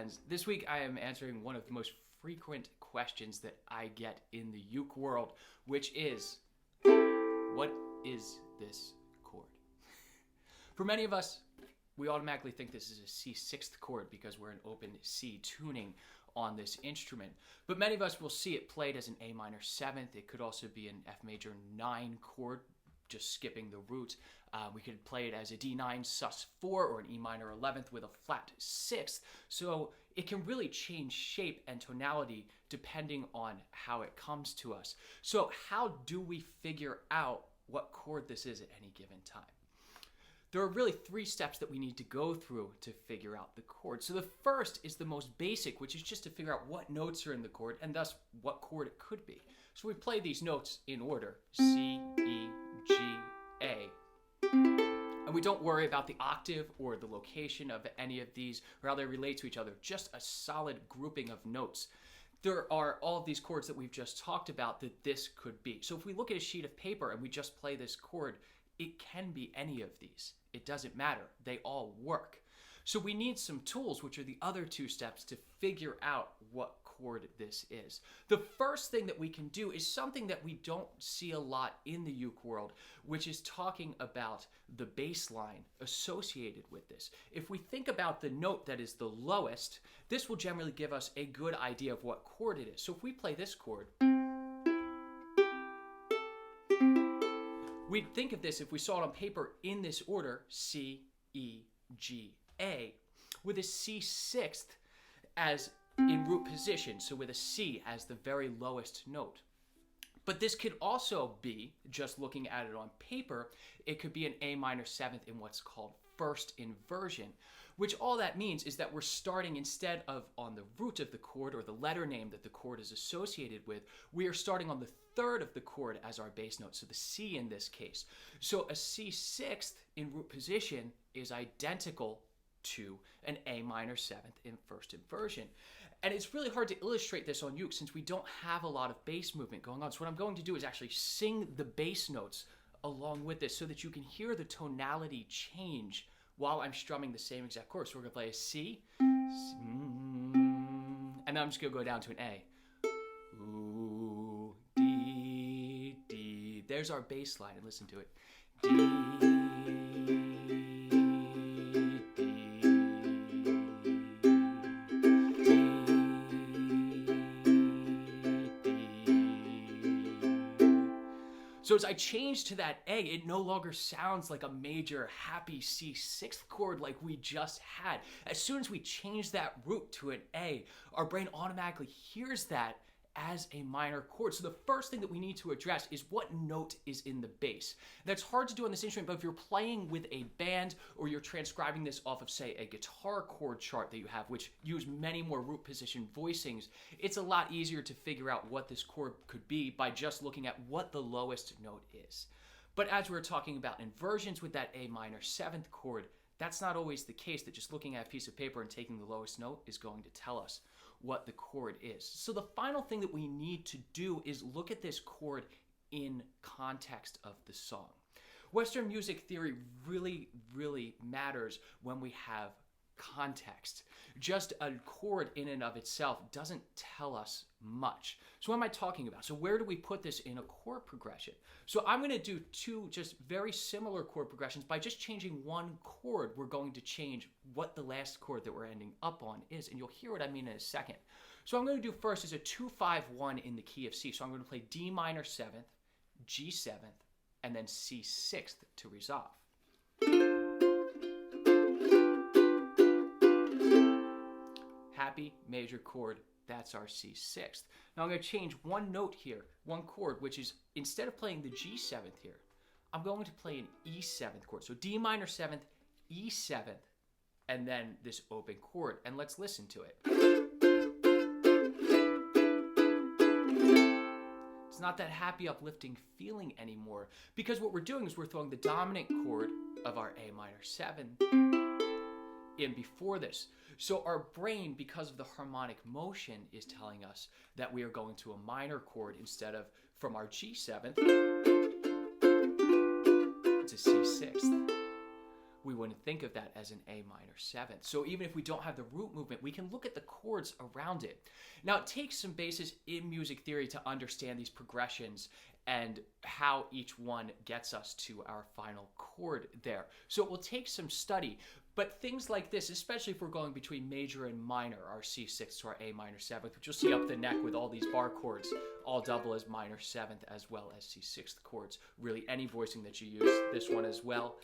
friends. This week I am answering one of the most frequent questions that I get in the uke world, which is, what is this chord? For many of us, we automatically think this is a C6th chord because we're in open C tuning on this instrument. But many of us will see it played as an A minor 7th. It could also be an F major 9 chord, just skipping the root. We could play it as a D9 sus 4 or an E minor 11th with a flat 6th. So it can really change shape and tonality depending on how it comes to us. So how do we figure out what chord this is at any given time? There are really 3 steps that we need to go through to figure out the chord. So the first is the most basic, which is just to figure out what notes are in the chord and thus what chord it could be. So we play these notes in order: C, E, G, A. And we don't worry about the octave or the location of any of these or how they relate to each other, just a solid grouping of notes. There are all of these chords that we've just talked about that this could be. So if we look at a sheet of paper and we just play this chord, it can be any of these. It doesn't matter. They all work. So we need some tools, which are the other 2 steps, to figure out what chord this is. The first thing that we can do is something that we don't see a lot in the uke world, which is talking about the bass line associated with this. If we think about the note that is the lowest, this will generally give us a good idea of what chord it is. So if we play this chord, we'd think of this, if we saw it on paper, in this order: C, E, G, A, with a C6th as in root position, so with a C as the very lowest note. But this could also be, just looking at it on paper, it could be an A minor 7th in what's called first inversion, which all that means is that we're starting, instead of on the root of the chord or the letter name that the chord is associated with, we are starting on the 3rd of the chord as our bass note, so the C in this case. So a C6th in root position is identical to an A minor 7th in first inversion. And it's really hard to illustrate this on uke since we don't have a lot of bass movement going on. So what I'm going to do is actually sing the bass notes along with this so that you can hear the tonality change while I'm strumming the same exact chord. So we're going to play a C, and then I'm just going to go down to an A. Ooh, D, D. There's our bass line, and listen to it. D, So as I change to that A, it no longer sounds like a major happy C6th chord like we just had. As soon as we change that root to an A, our brain automatically hears that as a minor chord. So the first thing that we need to address is what note is in the bass. That's hard to do on this instrument, but if you're playing with a band or you're transcribing this off of, say, a guitar chord chart that you have, which use many more root position voicings, it's a lot easier to figure out what this chord could be by just looking at what the lowest note is. But as we're talking about inversions with that A minor 7th chord, that's not always the case, that just looking at a piece of paper and taking the lowest note is going to tell us what the chord is. So the final thing that we need to do is look at this chord in context of the song. Western music theory really, really matters when we have context. Just a chord in and of itself doesn't tell us much. So what am I talking about? So where do we put this in a chord progression? So I'm going to do 2 just very similar chord progressions. By just changing one chord, we're going to change what the last chord that we're ending up on is, and you'll hear what I mean in a second. So I'm going to do first is a 2-5-1 in the key of C. So I'm going to play D minor 7th, G 7th, and then C 6th to resolve. Happy major chord, that's our C6th. Now I'm going to change one note here, one chord, which is, instead of playing the G 7th here, I'm going to play an E 7th chord. So D minor 7th, E 7th, and then this open chord. And let's listen to it. It's not that happy, uplifting feeling anymore, because what we're doing is we're throwing the dominant chord of our A minor 7 in before this. So our brain, because of the harmonic motion, is telling us that we are going to a minor chord instead of from our G 7th. It's a C 6th. we wouldn't think of that as an A minor 7th. So even if we don't have the root movement, we can look at the chords around it. Now, it takes some basis in music theory to understand these progressions and how each one gets us to our final chord there. So it will take some study, but things like this, especially if we're going between major and minor, our C6 to our A minor 7th, which you'll see up the neck with all these bar chords, all double as minor 7th as well as C6 chords. Really, any voicing that you use, this one as well,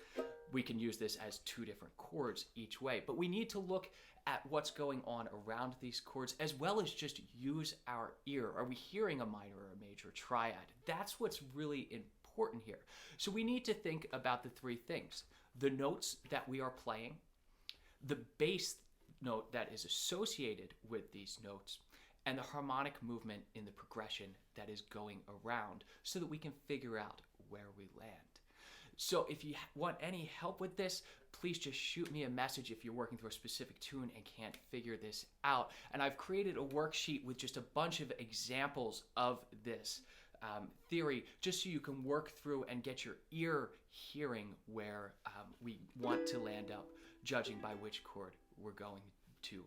we can use this as two different chords each way. But we need to look at what's going on around these chords, as well as just use our ear. Are we hearing a minor or a major triad? That's what's really important here. So we need to think about the three things: the notes that we are playing, the bass note that is associated with these notes, and the harmonic movement in the progression that is going around, so that we can figure out where we land. So if you want any help with this, please just shoot me a message if you're working through a specific tune and can't figure this out. And I've created a worksheet with just a bunch of examples of this theory, just so you can work through and get your ear hearing where we want to land up, judging by which chord we're going to